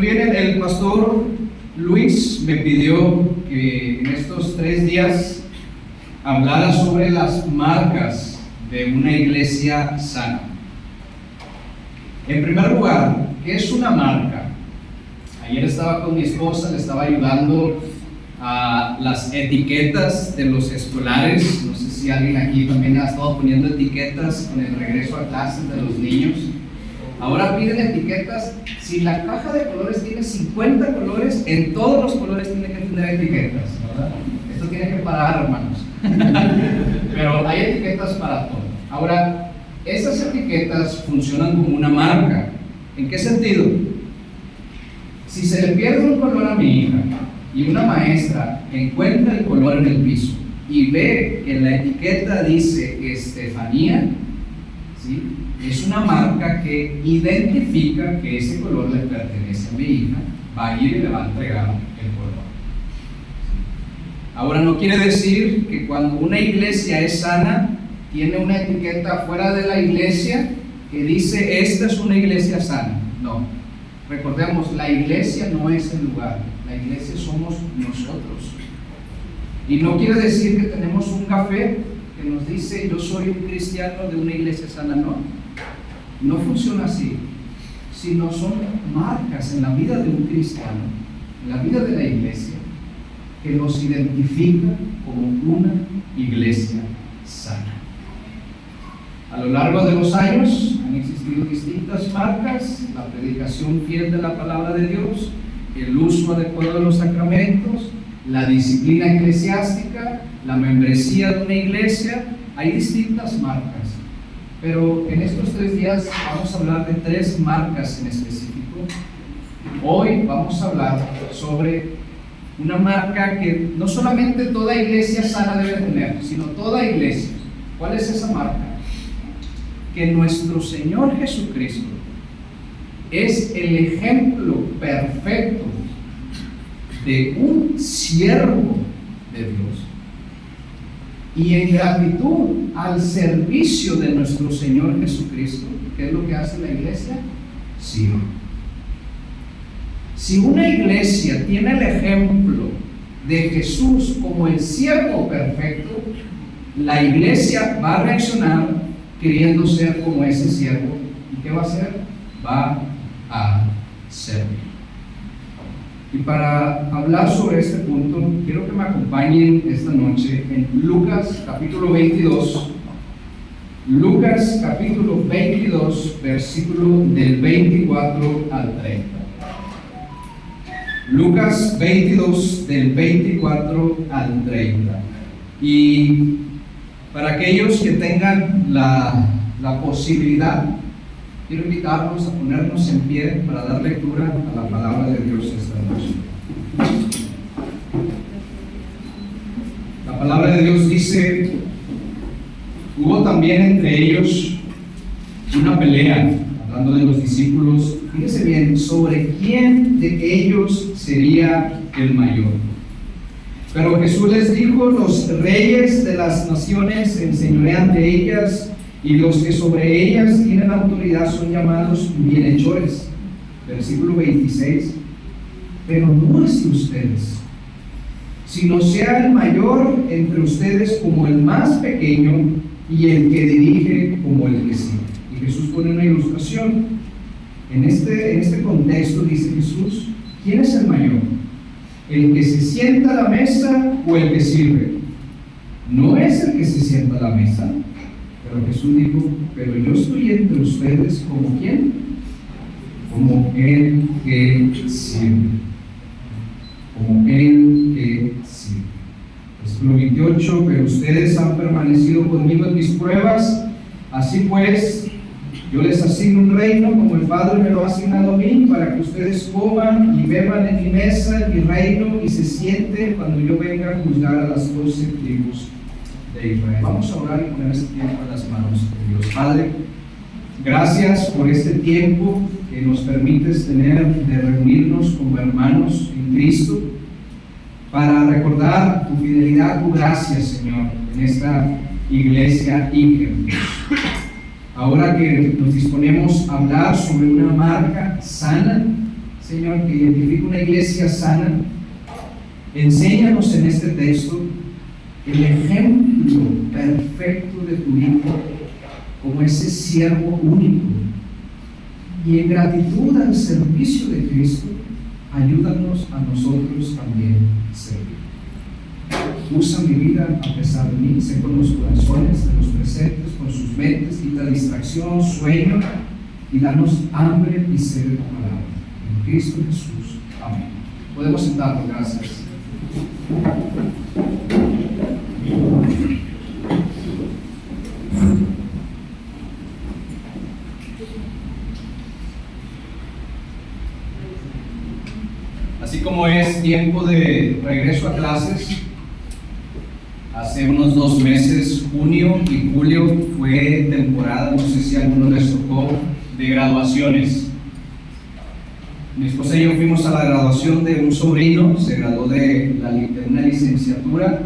Bien, el pastor Luis me pidió que en estos 3 días hablara sobre las marcas de una iglesia sana. En primer lugar, ¿qué es una marca? Ayer estaba con mi esposa, le estaba ayudando a las etiquetas de los escolares. No sé si alguien aquí también ha estado poniendo etiquetas con el regreso a clases de los niños. Ahora piden etiquetas. Si la caja de colores tiene 50 colores, en todos los colores tiene que tener etiquetas, ¿verdad? Esto tiene que parar, hermanos. Pero hay etiquetas para todo. Ahora, esas etiquetas funcionan como una marca. ¿En qué sentido? Si se le pierde un color a mi hija y una maestra encuentra el color en el piso y ve que la etiqueta dice Estefanía, ¿sí?, es una marca que identifica que ese color le pertenece a mi hija, va a ir y le va a entregar el color. Ahora, no quiere decir que cuando una iglesia es sana, tiene una etiqueta fuera de la iglesia que dice, esta es una iglesia sana. No, recordemos, la iglesia no es el lugar, la iglesia somos nosotros. Y no quiere decir que tenemos un café que nos dice, yo soy un cristiano de una iglesia sana, no. No funciona así, sino son marcas en la vida de un cristiano, en la vida de la iglesia, que nos identifica como una iglesia sana. A lo largo de los años han existido distintas marcas: la predicación fiel de la palabra de Dios, el uso adecuado de los sacramentos, la disciplina eclesiástica, la membresía de una iglesia. Hay distintas marcas. Pero en estos 3 días vamos a hablar de 3 marcas en específico. Hoy vamos a hablar sobre una marca que no solamente toda iglesia sana debe tener, sino toda iglesia. ¿Cuál es esa marca? Que nuestro Señor Jesucristo es el ejemplo perfecto de un siervo de Dios. Y en gratitud al servicio de nuestro Señor Jesucristo, ¿qué es lo que hace la iglesia? Sirve. Si una iglesia tiene el ejemplo de Jesús como el siervo perfecto, la iglesia va a reaccionar queriendo ser como ese siervo. ¿Y qué va a hacer? Va a servir. Y para hablar sobre este punto, quiero que me acompañen esta noche en Lucas capítulo 22. Lucas capítulo 22, versículo del 24 al 30. Lucas 22, del 24 al 30. Y para aquellos que tengan la posibilidad, quiero invitarlos a ponernos en pie para dar lectura a la palabra de Dios esta noche. La palabra de Dios dice: hubo también entre ellos una pelea, hablando de los discípulos, fíjense bien, sobre quién de ellos sería el mayor. Pero Jesús les dijo: los reyes de las naciones se enseñorean de ellas, y los que sobre ellas tienen autoridad son llamados bienhechores. Versículo 26. Pero no así ustedes, sino sea el mayor entre ustedes como el más pequeño, y el que dirige como el que sigue. Y Jesús pone una ilustración. En este contexto dice Jesús: ¿quién es el mayor? ¿El que se sienta a la mesa o el que sirve? No es el que se sienta a la mesa. Pero Jesús dijo: pero yo estoy entre ustedes como ¿quién? Como el que sirve. Como el que sirve. Versículo 28. Pero ustedes han permanecido conmigo en mis pruebas. Así pues, yo les asigno un reino como el Padre me lo ha asignado a mí, para que ustedes coman y beban en mi mesa, en mi reino, y se sienten cuando yo venga a juzgar a las 12 tribus de Israel. Vamos a orar y poner este tiempo en las manos de Dios. Padre, gracias por este tiempo que nos permites tener de reunirnos como hermanos en Cristo para recordar tu fidelidad, tu gracia, Señor, en esta iglesia Ingen. Ahora que nos disponemos a hablar sobre una marca sana, Señor, que identifique una iglesia sana. Enséñanos en este texto el ejemplo perfecto de tu Hijo como ese siervo único. Y en gratitud al servicio de Cristo, ayúdanos a nosotros también a servir. Usa mi vida a pesar de mí, sé con los corazones de los presentes, con sus mentes, quita distracción, sueño y danos hambre y sed de tu palabra. En Cristo Jesús. Amén. Podemos sentarnos, gracias. Así como es tiempo de regreso a clases, hace unos 2 meses, junio y julio, fue temporada, no sé si a algunos les tocó, de graduaciones. Mi esposa y yo fuimos a la graduación de un sobrino, se graduó de una licenciatura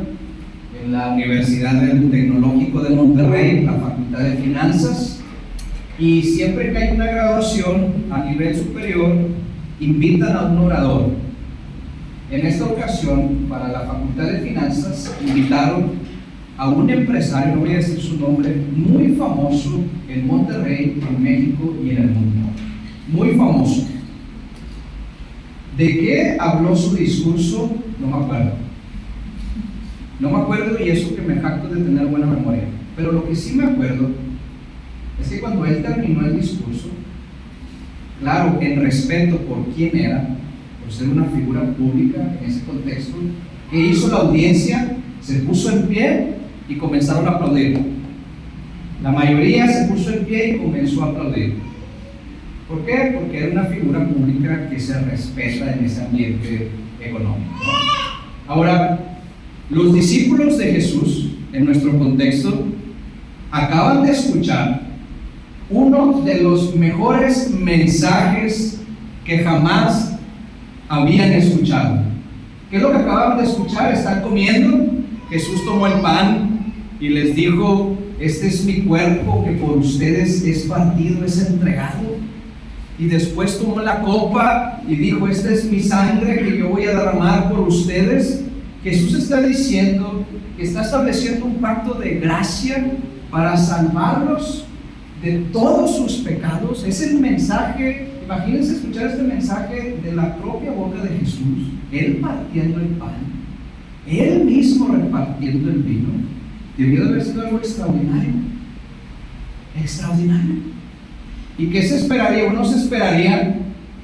en la Universidad del Tecnológico de Monterrey, la Facultad de Finanzas, y siempre que hay una graduación a nivel superior, invitan a un orador. En esta ocasión, para la Facultad de Finanzas, invitaron a un empresario, no voy a decir su nombre, muy famoso en Monterrey, en México y en el mundo. Muy famoso. ¿De qué habló su discurso? No me acuerdo. No me acuerdo, y eso que me jacto de tener buena memoria. Pero lo que sí me acuerdo es que cuando él terminó el discurso, claro, en respeto por quién era, por ser una figura pública en ese contexto, que hizo la audiencia, se puso en pie y comenzaron a aplaudir. La mayoría se puso en pie y comenzó a aplaudir. ¿Por qué? Porque era una figura pública que se respeta en ese ambiente económico. Ahora, los discípulos de Jesús, en nuestro contexto, acaban de escuchar uno de los mejores mensajes que jamás habían escuchado. ¿Qué es lo que acaban de escuchar? Están comiendo. Jesús tomó el pan y les dijo: este es mi cuerpo que por ustedes es partido, es entregado. Y después tomó la copa y dijo: esta es mi sangre que yo voy a derramar por ustedes. Jesús está diciendo que está estableciendo un pacto de gracia para salvarlos de todos sus pecados. Es el mensaje. Imagínense escuchar este mensaje de la propia boca de Jesús, Él partiendo el pan, Él mismo repartiendo el vino. Debió de haber sido algo extraordinario. Extraordinario. ¿Y qué se esperaría? Uno se esperaría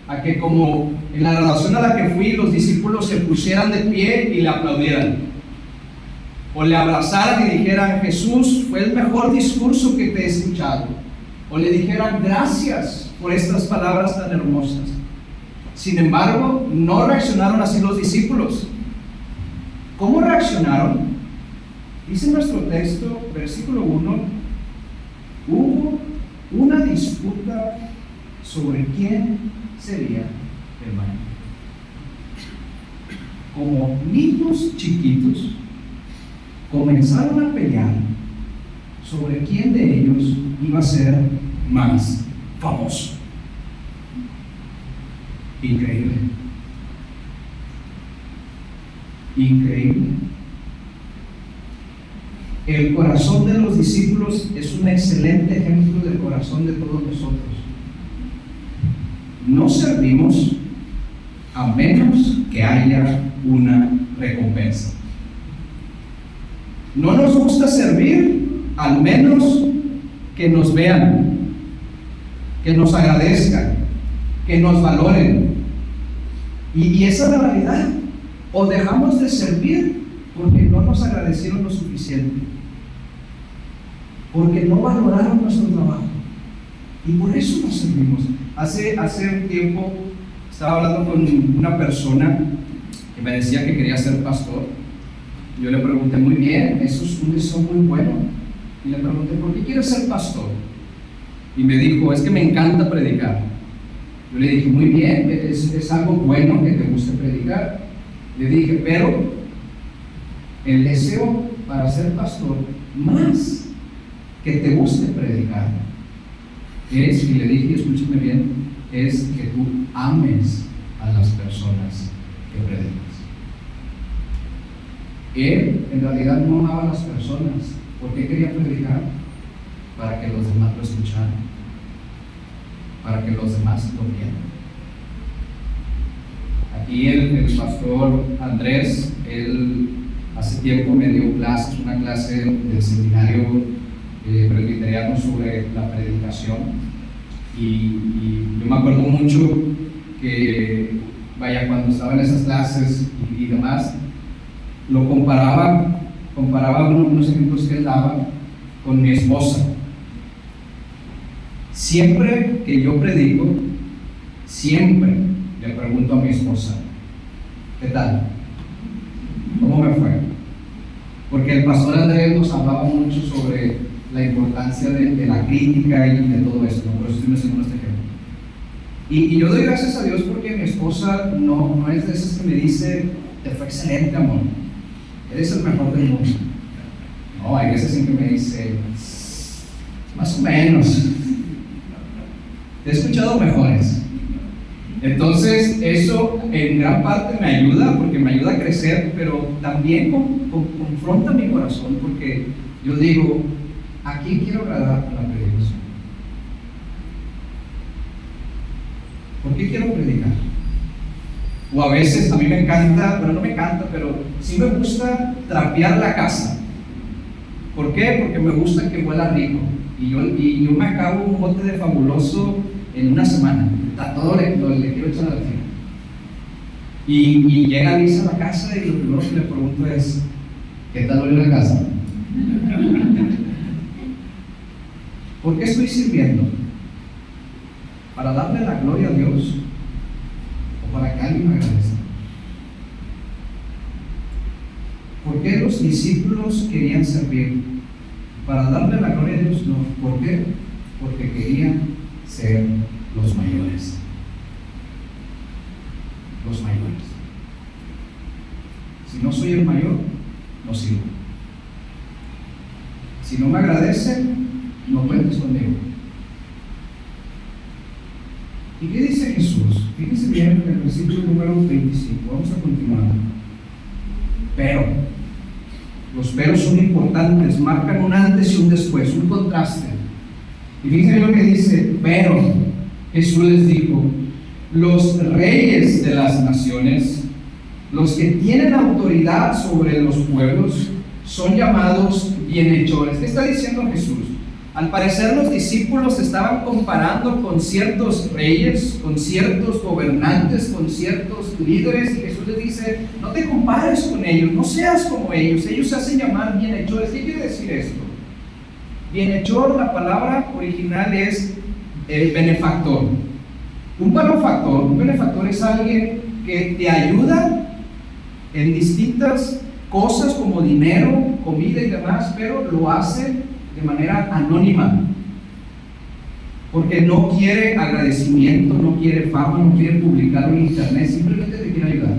a que, como en la graduación a la que fui, los discípulos se pusieran de pie y le aplaudieran, o le abrazaran y dijeran: Jesús, fue el mejor discurso que te he escuchado, o le dijeran: gracias por estas palabras tan hermosas. Sin embargo, no reaccionaron así los discípulos. ¿Cómo reaccionaron? Dice nuestro texto, versículo 1, hubo una disputa sobre quién sería el mayor. Como niños chiquitos, comenzaron a pelear sobre quién de ellos iba a ser más famoso. Increíble. Increíble. El corazón de los discípulos es un excelente ejemplo del corazón de todos nosotros. No servimos a menos que haya una recompensa. No nos gusta servir al menos que nos vean, que nos agradezcan, que nos valoren. Y esa es la realidad. O dejamos de servir porque no nos agradecieron lo suficiente, porque no valoraron nuestro trabajo, y por eso no servimos. Hace un tiempo estaba hablando con una persona que me decía que quería ser pastor. Yo le pregunté: muy bien, eso es un deseo muy bueno. Y le pregunté: ¿por qué quieres ser pastor? Y me dijo: es que me encanta predicar. Yo le dije: muy bien, es algo bueno que te guste predicar. Le dije: pero el deseo para ser pastor, más que te guste predicar, es, y le dije, escúchame bien, es que tú ames a las personas que predicas. Él en realidad no amaba a las personas. ¿Por qué quería predicar? Para que los demás lo escucharan, para que los demás lo vieran. Aquí el pastor Andrés, él hace tiempo me dio clases, una clase del seminario presbiteriano sobre la predicación, y yo me acuerdo mucho que, vaya, cuando estaba en esas clases y demás, lo comparaba unos ejemplos que él daba con mi esposa. Siempre que yo predico, siempre le pregunto a mi esposa, ¿qué tal? ¿Cómo me fue? Porque el pastor Andrés nos hablaba mucho sobre la importancia de la crítica y de todo esto, por eso estoy mencionando este ejemplo. Y yo doy gracias a Dios porque mi esposa no es de esas que me dice, te fue excelente, amor, eres el mejor del mundo. No, hay veces en que me dice, más o menos, te he escuchado mejores. Entonces eso en gran parte me ayuda, porque me ayuda a crecer, pero también confronta mi corazón, porque yo digo, ¿a quién quiero agradar con la predicación? ¿Por qué quiero predicar? O a veces a mí me encanta, bueno, no me encanta, pero sí me gusta trapear la casa. ¿Por qué? Porque me gusta que huela rico. Y yo me acabo un bote de Fabuloso en una semana. A todo le quiero echar a la tierra. Y llega Lisa a la casa y lo primero que le pregunto es, ¿qué tal huele la casa? ¿Por qué estoy sirviendo? ¿Para darle la gloria a Dios? ¿O para que alguien me agradezca? ¿Por qué los discípulos querían servir? ¿Para darle la gloria a Dios? No. ¿Por qué? Porque querían ser los mayores. Los mayores. Si no soy el mayor, no sirvo. Si no me agradecen, no cuentes conmigo. ¿Y qué dice Jesús? Fíjense bien en el versículo número 25. Vamos a continuar. Pero, los peros son importantes, marcan un antes y un después, un contraste. Y fíjense lo que dice, pero Jesús les dijo, los reyes de las naciones, los que tienen autoridad sobre los pueblos, son llamados bienhechores. ¿Qué está diciendo Jesús? Al parecer los discípulos se estaban comparando con ciertos reyes, con ciertos gobernantes, con ciertos líderes, y Jesús les dice, no te compares con ellos, no seas como ellos se hacen llamar bienhechores. ¿Qué quiere decir esto? Bienhechor, la palabra original es benefactor. Un benefactor es alguien que te ayuda en distintas cosas como dinero, comida y demás, pero lo hace de manera anónima, porque no quiere agradecimiento, no quiere fama, no quiere publicarlo en internet, simplemente te quiere ayudar.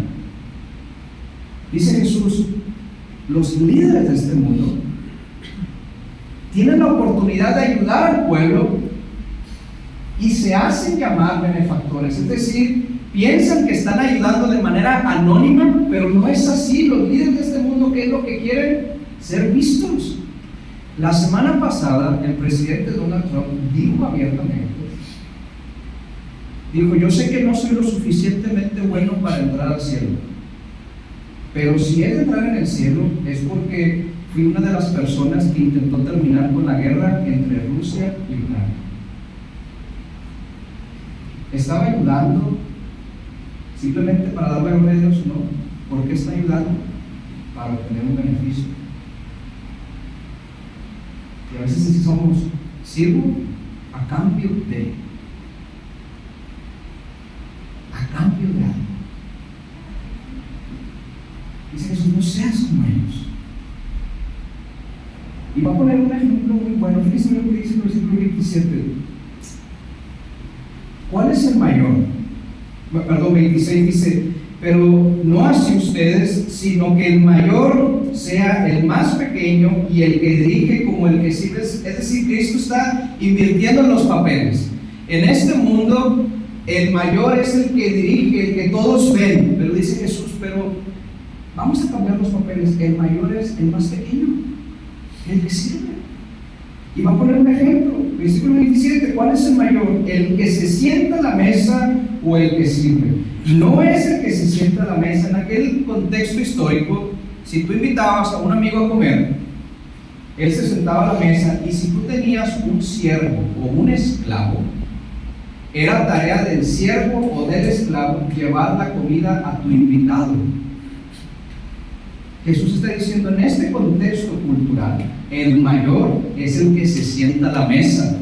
Dice Jesús, los líderes de este mundo tienen la oportunidad de ayudar al pueblo y se hacen llamar benefactores, es decir, piensan que están ayudando de manera anónima, pero no es así. Los líderes de este mundo, ¿qué es lo que quieren? Ser vistos. La semana pasada, el presidente Donald Trump dijo abiertamente, dijo, yo sé que no soy lo suficientemente bueno para entrar al cielo, pero si he de entrar en el cielo es porque fui una de las personas que intentó terminar con la guerra entre Rusia y Ucrania. ¿Estaba ayudando simplemente para darle gloria a Dios? No. ¿Por qué está ayudando? Para obtener un beneficio. Y a veces así somos, sirvo a cambio de algo. Dice Jesús, no seas como ellos. Y va a poner un ejemplo muy bueno. Fíjense lo que dice el versículo 27. ¿Cuál es el mayor? Perdón, 26 dice, pero no así ustedes, sino que el mayor sea el más pequeño y el que dirige como el que sirve. Es decir, Cristo está invirtiendo en los papeles. En este mundo, el mayor es el que dirige, el que todos ven. Pero dice Jesús, pero vamos a cambiar los papeles. El mayor es el más pequeño, el que sirve. Y va a poner un ejemplo, versículo 27, ¿cuál es el mayor? ¿El que se sienta a la mesa o el que sirve? No es el que se sienta a la mesa. En aquel contexto histórico, si tú invitabas a un amigo a comer, él se sentaba a la mesa, y si tú tenías un siervo o un esclavo, era tarea del siervo o del esclavo llevar la comida a tu invitado. Jesús está diciendo, en este contexto cultural, el mayor es el que se sienta a la mesa,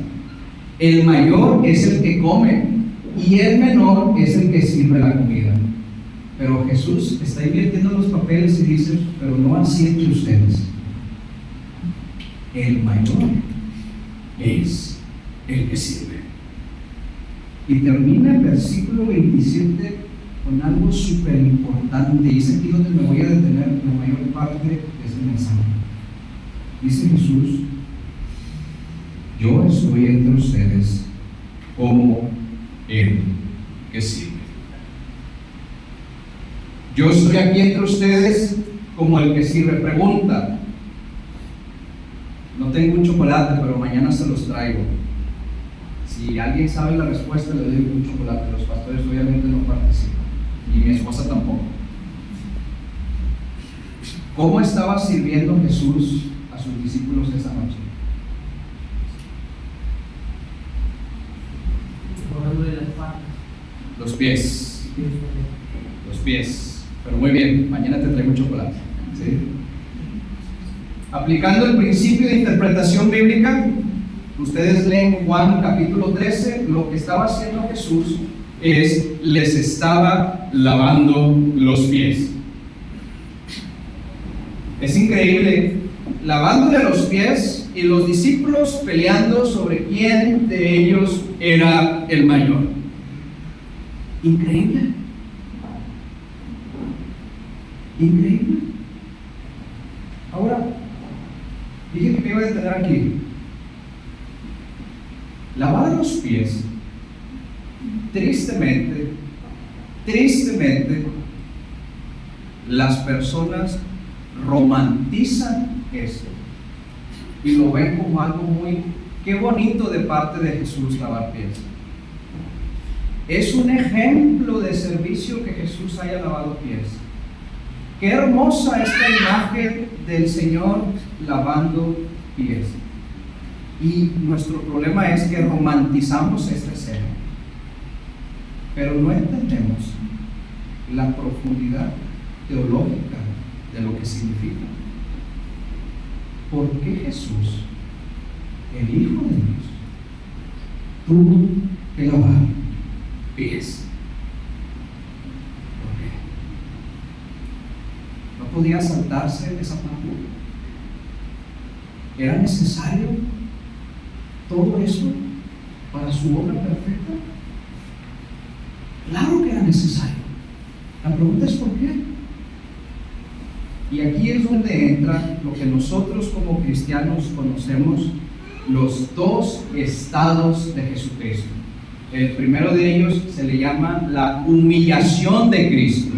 el mayor es el que come, y el menor es el que sirve la comida. Pero Jesús está invirtiendo los papeles y dice, pero no así entre ustedes. El mayor es el que sirve. Y termina el versículo 27 con algo súper importante, y es aquí donde me voy a detener la mayor parte de este mensaje. Dice Jesús, yo estoy entre ustedes como el que sirve. Yo estoy aquí entre ustedes como el que sirve. Pregunta, no tengo un chocolate, pero mañana se los traigo. Si alguien sabe la respuesta, le doy un chocolate. Los pastores obviamente no participan, y mi esposa tampoco. ¿Cómo estaba sirviendo Jesús a sus discípulos esa noche? Los pies. Los pies. Pero muy bien, mañana te traigo un chocolate. ¿Sí? Aplicando el principio de interpretación bíblica, ustedes leen Juan capítulo 13, lo que estaba haciendo Jesús es, les estaba lavando los pies. Es increíble, lavándole los pies y los discípulos peleando sobre quién de ellos era el mayor. Increíble. Increíble. Ahora, dije que me iba a detener aquí. Lavar los pies, tristemente, las personas romantizan esto y lo ven como algo muy, qué bonito de parte de Jesús lavar pies. Es un ejemplo de servicio que Jesús haya lavado pies. Qué hermosa esta imagen del Señor lavando pies. Y nuestro problema es que romantizamos esta escena, pero no entendemos la profundidad teológica de lo que significa. ¿Por qué Jesús, el Hijo de Dios, tuvo que lavar pies? ¿Por qué? ¿No podía saltarse esa parte? ¿Era necesario todo eso para su obra perfecta? Claro que era necesario. La pregunta es ¿por qué? Y aquí es donde entra lo que nosotros como cristianos conocemos, los dos estados de Jesucristo. El primero de ellos se le llama la humillación de Cristo.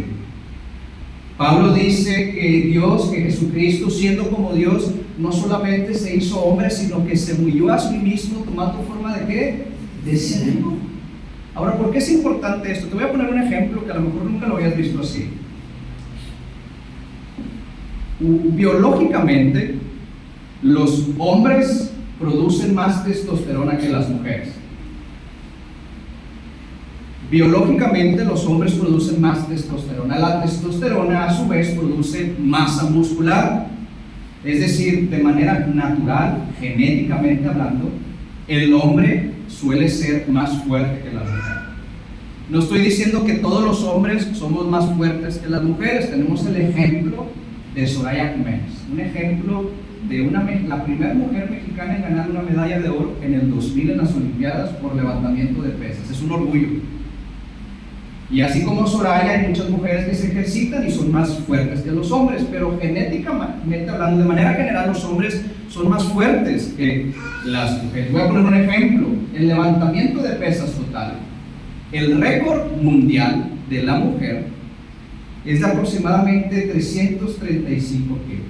Pablo dice que Jesucristo, siendo como Dios, no solamente se hizo hombre, sino que se humilló a sí mismo, tomando forma de ¿qué? De siervo. Ahora, ¿por qué es importante esto? Te voy a poner un ejemplo que a lo mejor nunca lo habías visto así. Biológicamente, los hombres producen más testosterona que las mujeres. Biológicamente, los hombres producen más testosterona. La testosterona, a su vez, produce masa muscular. Es decir, de manera natural, genéticamente hablando, el hombre suele ser más fuerte que la mujer. No estoy diciendo que todos los hombres somos más fuertes que las mujeres. Tenemos el ejemplo de Soraya Jiménez, un ejemplo de la primera mujer mexicana en ganar una medalla de oro en el 2000 en las Olimpiadas por levantamiento de pesas. Es un orgullo. Y así como Soraya, hay muchas mujeres que se ejercitan y son más fuertes que los hombres, pero genéticamente hablando, de manera general, los hombres son más fuertes que las mujeres. Voy a poner un ejemplo: el levantamiento de pesas total. El récord mundial de la mujer es de aproximadamente 335 kilos.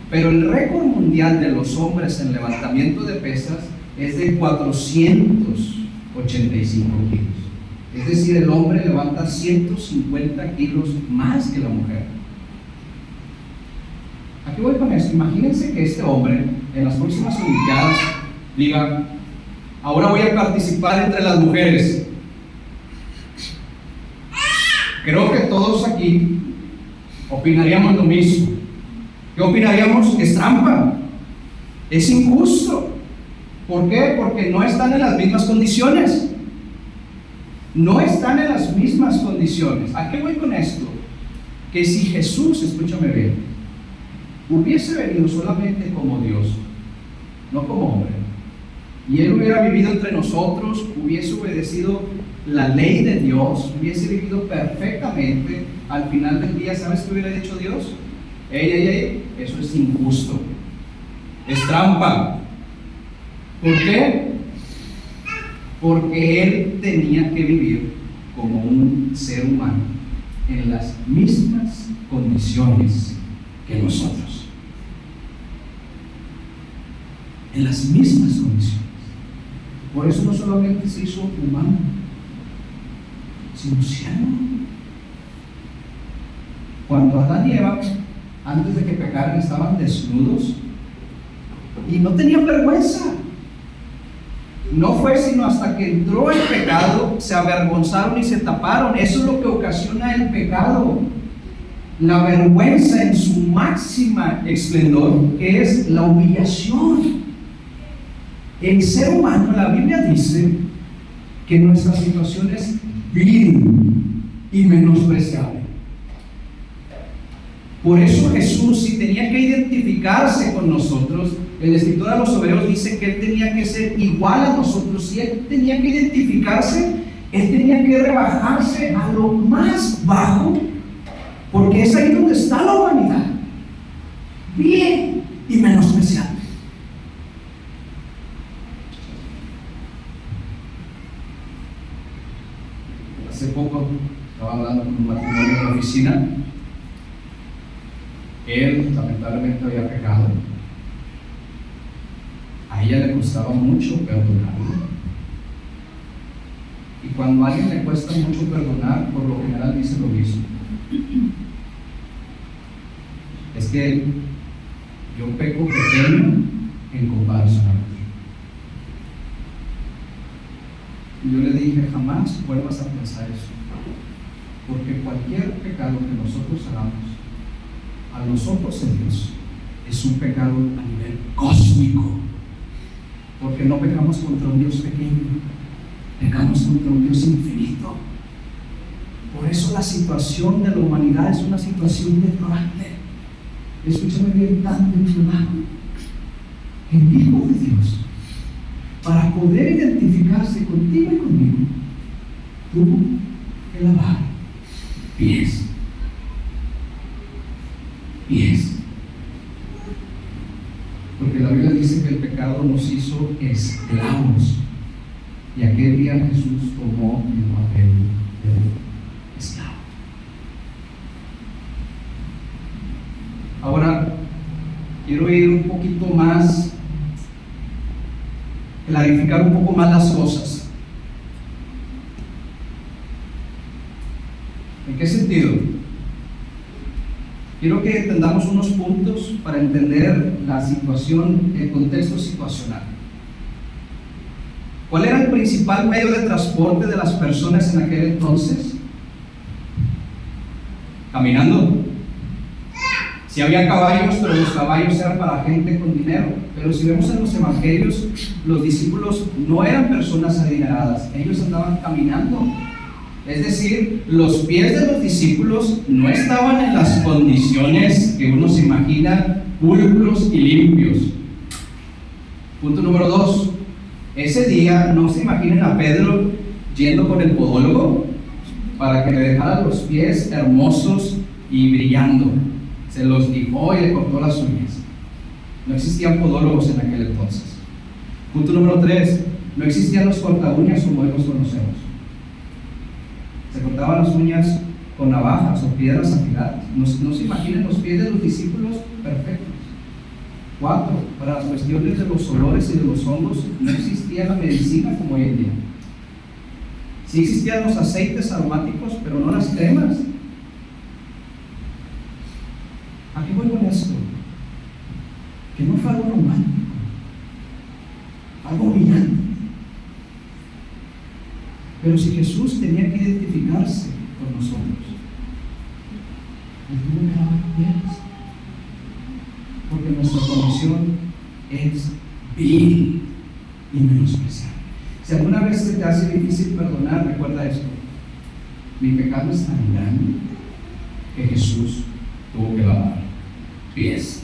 Pero el récord mundial de los hombres en levantamiento de pesas es de 485 kilos. Es decir, el hombre levanta 150 kilos más que la mujer. ¿A qué voy con esto? Imagínense que este hombre en las próximas Olimpiadas diga: ahora voy a participar entre las mujeres. Creo que todos aquí opinaríamos lo mismo. ¿Qué opinaríamos? Es trampa, es injusto. ¿Por qué? Porque no están en las mismas condiciones. No están en las mismas condiciones. ¿A qué voy con esto? Que si Jesús, escúchame bien, hubiese venido solamente como Dios, no como hombre, y Él hubiera vivido entre nosotros, hubiese obedecido la ley de Dios, hubiese vivido perfectamente, al final del día, ¿sabes qué hubiera dicho Dios? Ey, eso es injusto, es trampa. ¿Por qué? Porque Él tenía que vivir como un ser humano en las mismas condiciones que nosotros. En las mismas condiciones. Por eso no solamente se hizo humano, sino cielo. Cuando Adán y Eva, antes de que pecaran, estaban desnudos y no tenían vergüenza. No fue sino hasta que entró el pecado, se avergonzaron y se taparon. Eso es lo que ocasiona el pecado. La vergüenza en su máxima esplendor, que es la humillación. El ser humano, la Biblia dice que nuestra situación es vil y menospreciable. Por eso Jesús, si tenía que identificarse con nosotros, el escritor a los Hebreos dice que Él tenía que ser igual a nosotros. Si Él tenía que identificarse, Él tenía que rebajarse a lo más bajo, porque es ahí donde está la humanidad, vil y menospreciable. Hace poco estaba hablando con un matrimonio en la oficina. Él lamentablemente había pecado. A ella le costaba mucho perdonarlo. Y cuando a alguien le cuesta mucho perdonar, por lo general dice lo mismo. Es que yo peco pequeño en comparación a otro. Y yo le dije: jamás vuelvas a pensar eso. Porque cualquier pecado que nosotros hagamos, a los ojos de Dios, es un pecado a nivel cósmico. Porque no pecamos contra un Dios pequeño, pecamos contra un Dios infinito. Por eso la situación de la humanidad es una situación deplorable. Escúchame bien, tan deplorable. El Hijo de Dios, para poder identificarse contigo y conmigo, tuvo que lavar pies. Porque la Biblia dice que el pecado nos hizo esclavos, y aquel día Jesús tomó el papel de esclavo. Ahora quiero ir un poquito más, clarificar un poco más las cosas. ¿En qué sentido? Quiero que entendamos unos puntos para entender la situación, el contexto situacional. ¿Cuál era el principal medio de transporte de las personas en aquel entonces? Caminando. Sí había caballos, pero los caballos eran para gente con dinero. Pero si vemos en los evangelios, los discípulos no eran personas adineradas, ellos andaban caminando. Es decir, los pies de los discípulos no estaban en las condiciones que uno se imagina, pulcros y limpios. Punto número 2. Ese día no se imaginen a Pedro yendo con el podólogo para que le dejara los pies hermosos y brillando. Se los lijó y le cortó las uñas. No existían podólogos en aquel entonces. Punto número 3. No existían los corta uñas como hoy los conocemos. Se cortaban las uñas con navajas o piedras afiladas. No se imaginen los pies de los discípulos perfectos. 4. Para las cuestiones de los olores y de los hongos no existía la medicina como hoy en día. Sí existían los aceites aromáticos, pero no las cremas. ¿A qué voy con esto? Que no fue algo romántico, algo humillante. Pero si Jesús tenía que identificarse con nosotros, Él tuvo que lavar pies, porque nuestra condición es vil y menospreciable. Si alguna vez se te hace difícil perdonar, recuerda esto: mi pecado es tan grande que Jesús tuvo que lavar pies.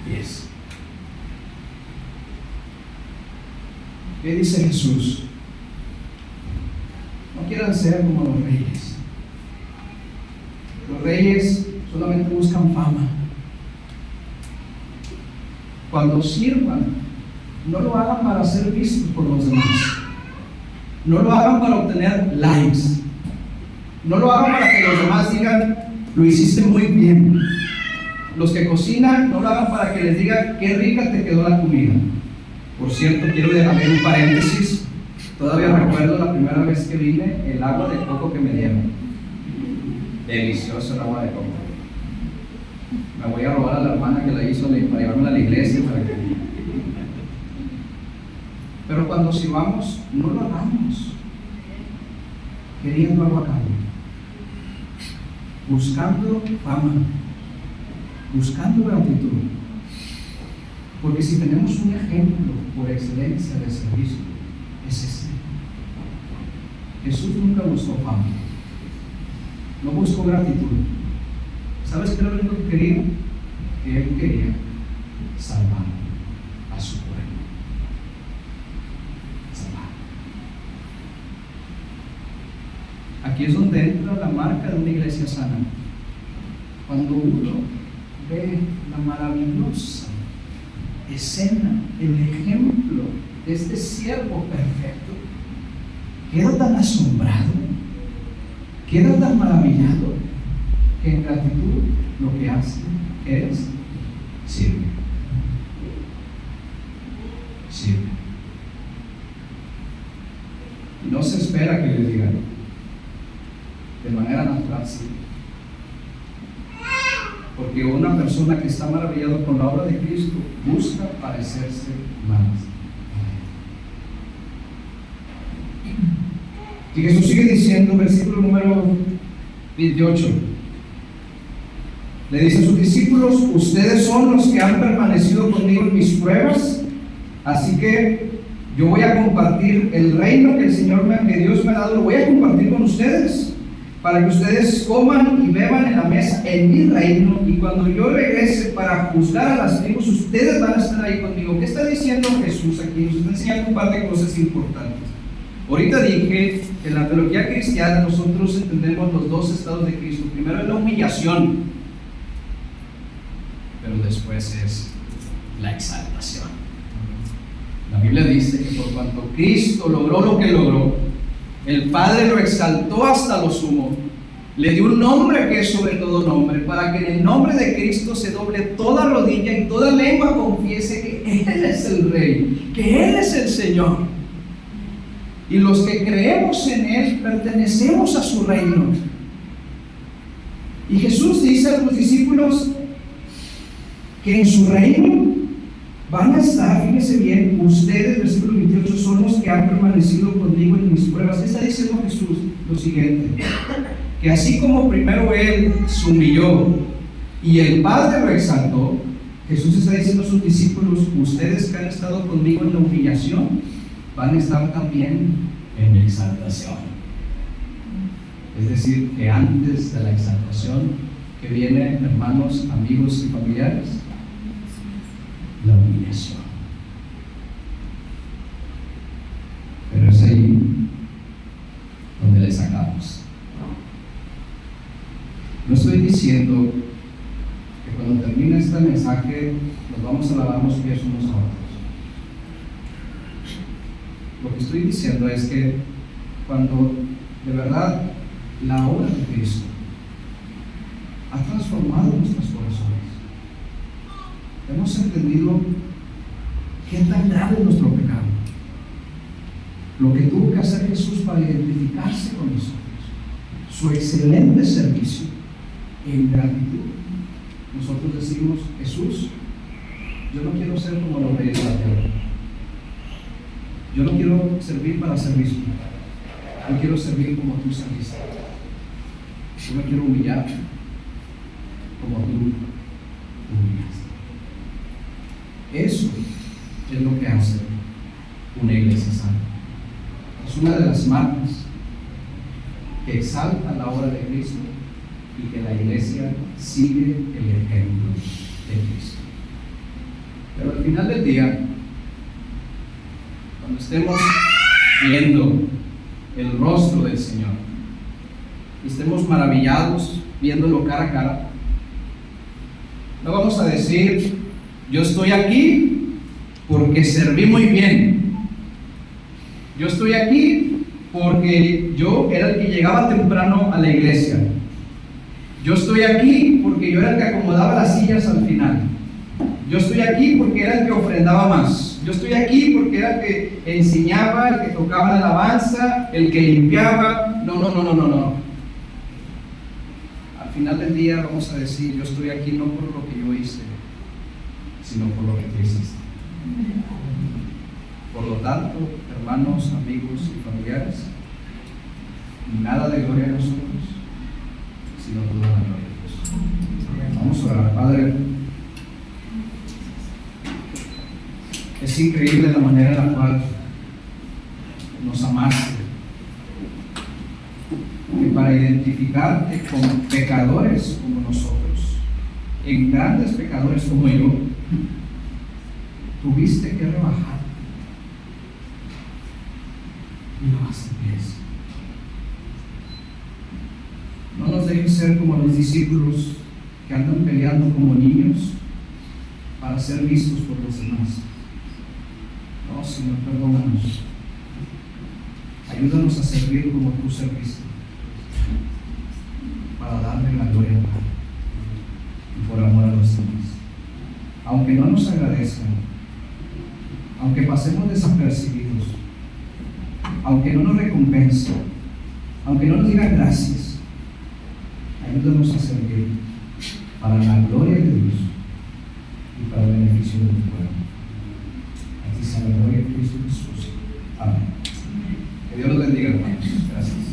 Pies. ¿Qué dice Jesús? No quieran ser como los reyes. Los reyes solamente buscan fama. Cuando sirvan, no lo hagan para ser vistos por los demás. No lo hagan para obtener likes. No lo hagan para que los demás digan, lo hiciste muy bien. Los que cocinan, no lo hagan para que les digan, qué rica te quedó la comida. Por cierto, quiero hacer un paréntesis. Todavía recuerdo la primera vez que vine, el agua de coco que me dieron. Delicioso el agua de coco. Me voy a robar a la hermana que la hizo para llevármela a la iglesia. Pero cuando sirvamos, no lo hagamos queriendo algo a cambio, buscando fama, buscando gratitud. Porque si tenemos un ejemplo por excelencia de servicio, es este. Jesús nunca buscó fama, no buscó gratitud. ¿Sabes qué era lo único que quería? Que Él quería salvar a su pueblo. Salvar. Aquí es donde entra la marca de una iglesia sana. Cuando uno ve la maravillosa escena, el ejemplo de este siervo perfecto, queda tan asombrado, queda tan maravillado, que en gratitud lo que hace es sirve. Sirve. Y no se espera que le digan, de manera natural sirve. Porque una persona que está maravillada con la obra de Cristo busca parecerse más a Él. Y Jesús sigue diciendo, versículo número 28, le dice a sus discípulos, ustedes son los que han permanecido conmigo en mis pruebas, así que yo voy a compartir el reino que que Dios me ha dado, lo voy a compartir con ustedes, para que ustedes coman y beban en la mesa en mi reino, y cuando yo regrese para juzgar a las tribus, ustedes van a estar ahí conmigo. ¿Qué está diciendo Jesús aquí? Nos está enseñando un par de cosas importantes. Ahorita dije que en la teología cristiana nosotros entendemos los dos estados de Cristo. Primero es la humillación, pero después es la exaltación. La Biblia dice que por cuanto Cristo logró lo que logró, el Padre lo exaltó hasta lo sumo, le dio un nombre que es sobre todo nombre, para que en el nombre de Cristo se doble toda rodilla y toda lengua confiese que Él es el Rey, que Él es el Señor. Y los que creemos en Él pertenecemos a su reino. Y Jesús dice a los discípulos que en su reino van a estar, fíjense bien, ustedes, versículo 28, son los que han permanecido conmigo en mis pruebas. ¿Qué está diciendo Jesús? Lo siguiente, que así como primero Él se humilló y el Padre lo exaltó, Jesús está diciendo a sus discípulos, ustedes que han estado conmigo en la humillación, van a estar también en mi exaltación. Es decir, que antes de la exaltación, que viene, hermanos, amigos y familiares, la humillación. Pero es ahí donde le sacamos. No estoy diciendo que cuando termine este mensaje estoy diciendo es que cuando de verdad la obra de Cristo ha transformado nuestros corazones, hemos entendido qué tan grave es nuestro pecado, lo que tuvo que hacer Jesús para identificarse con nosotros, su excelente servicio en gratitud. Nosotros decimos: Jesús, yo no quiero ser como los reyes de la tierra. Yo no quiero servir para ser visto. Yo quiero servir como tú serviste. Yo me quiero humillar como tú humillaste. Eso es lo que hace una iglesia santa. Es una de las marcas que exalta la obra de Cristo y que la iglesia sigue el ejemplo de Cristo. Pero al final del día, cuando estemos viendo el rostro del Señor, estemos maravillados viéndolo cara a cara, no vamos a decir: yo estoy aquí porque serví muy bien, yo estoy aquí porque yo era el que llegaba temprano a la iglesia, yo estoy aquí porque yo era el que acomodaba las sillas al final, yo estoy aquí porque era el que ofrendaba más, yo estoy aquí porque era el que enseñaba, el que tocaba la alabanza, el que limpiaba. No. Al final del día vamos a decir: yo estoy aquí no por lo que yo hice, sino por lo que tú hiciste. Por lo tanto, hermanos, amigos y familiares, nada de gloria a nosotros, sino toda la gloria a Dios. Vamos a orar. Padre, es increíble la manera en la cual nos amaste, que para identificarte con pecadores como nosotros, en grandes pecadores como yo, tuviste que rebajar y lo haces pies. No nos dejes ser como los discípulos que andan peleando como niños para ser vistos por los demás. No, Señor, perdónanos. Ayúdanos a servir como tú serviste, para darle la gloria a Padre y por amor a los demás. Aunque no nos agradezcan, aunque pasemos desapercibidos, aunque no nos recompensen, aunque no nos digan gracias, ayúdanos a servir para la gloria de Dios y para el beneficio de tu pueblo. A ti sea la gloria de Cristo Jesús. Amén. Que Dios los bendiga, hermanos. Gracias.